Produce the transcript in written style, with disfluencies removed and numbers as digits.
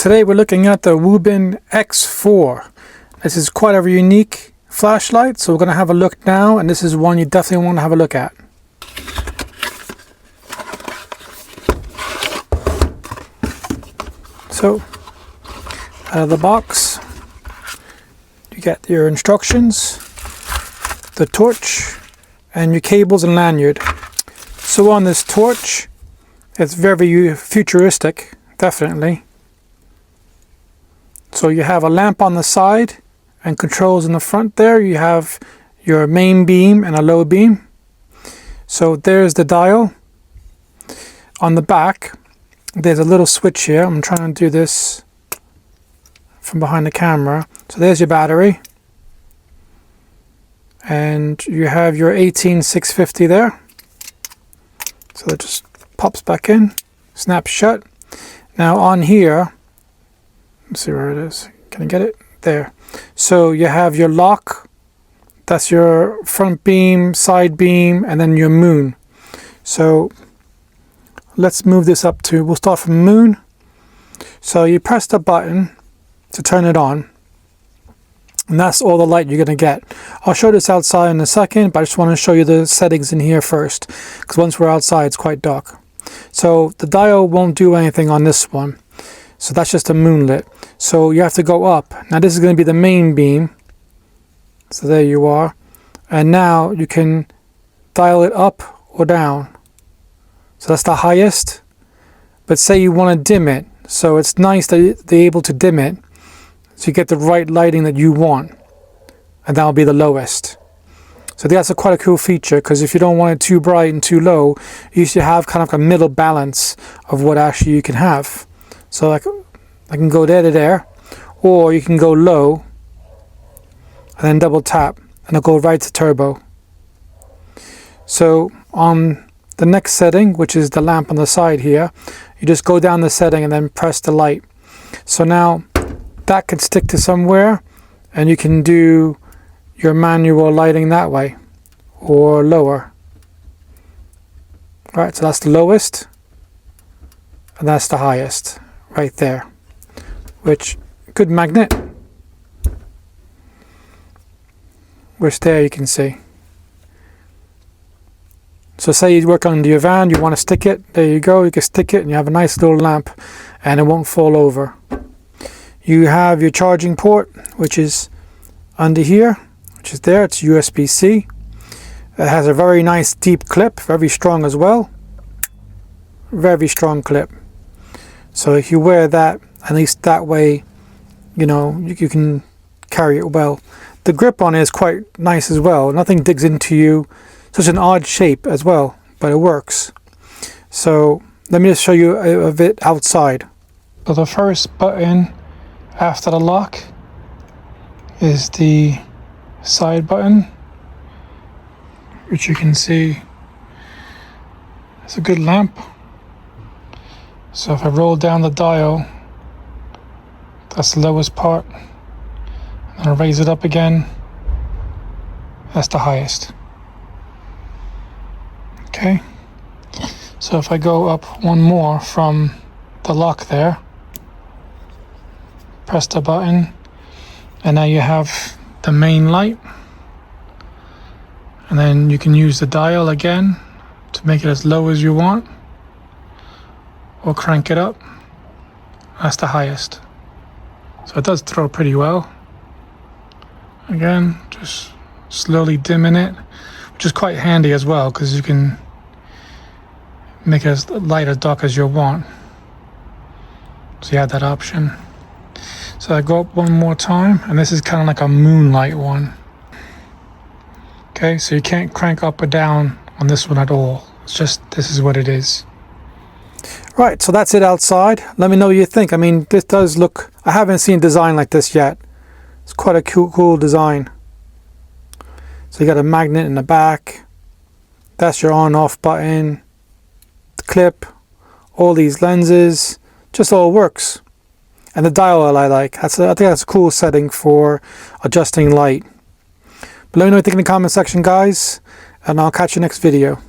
Today we're looking at the Wuben X4. This is quite a unique flashlight, so we're going to have a look now, and this is one you definitely want to have a look at. So, out of the box, you get your instructions, the torch, and your cables and lanyard. So on this torch, it's very futuristic, definitely. So you have a lamp on the side and controls in the front there. You have your main beam and a low beam. So there's the dial. On the back, there's a little switch here. I'm trying to do this from behind the camera. So there's your battery. And you have your 18650 there. So that just pops back in, snaps shut. Now on here, let's see where it is. Can I get it? There. So you have your lock. That's your front beam, side beam, and then your moon. So let's move this up to, we'll start from moon. So you press the button to turn it on. And that's all the light you're going to get. I'll show this outside in a second, but I just want to show you the settings in here first. Because once we're outside, it's quite dark. So the dial won't do anything on this one. So that's just a moonlit. So you have to go up. Now this is going to be the main beam. So there you are. And now you can dial it up or down. So that's the highest. But say you want to dim it. So it's nice that they're able to dim it. So you get the right lighting that you want. And that'll be the lowest. So that's quite a cool feature, because if you don't want it too bright and too low, you should have kind of a middle balance of what actually you can have. So like I can go there to there, or you can go low and then double tap and it'll go right to turbo. So on the next setting, which is the lamp on the side here, you just go down the setting and then press the light. So now that can stick to somewhere, and you can do your manual lighting that way or lower. Alright, so that's the lowest and that's the highest right there, which good magnet, which there you can see. So say you work on your van, you want to stick it, there you go, you can stick it and you have a nice little lamp and it won't fall over. You have your charging port, which is under here, which is there. It's USB-C. It has a very nice deep clip, very strong as well. Very strong clip. So if you wear that, at least that way, you know, you can carry it well. The grip on it is quite nice as well. Nothing digs into you. Such an odd shape as well, but it works. So let me just show you a bit outside. So the first button after the lock is the side button, which you can see it's a good lamp. So if I roll down the dial, that's the lowest part, and I raise it up again, that's the highest. Okay, so if I go up one more from the lock there, press the button, and now you have the main light, and then you can use the dial again to make it as low as you want, or crank it up. That's the highest. So it does throw pretty well. Again, just slowly dimming it, which is quite handy as well, because you can make it as light or dark as you want. So you have that option. So I go up one more time, and this is kind of like a moonlight one. Okay, so you can't crank up or down on this one at all. It's just, this is what it is. Right, so that's it outside. Let me know what you think. I mean, this does look, I haven't seen design like this yet. It's quite a cool design. So you got a magnet in the back. That's your on-off button. The clip. All these lenses. Just all works. And the dial I like. I think that's a cool setting for adjusting light. But let me know what you think in the comment section, guys. And I'll catch you next video.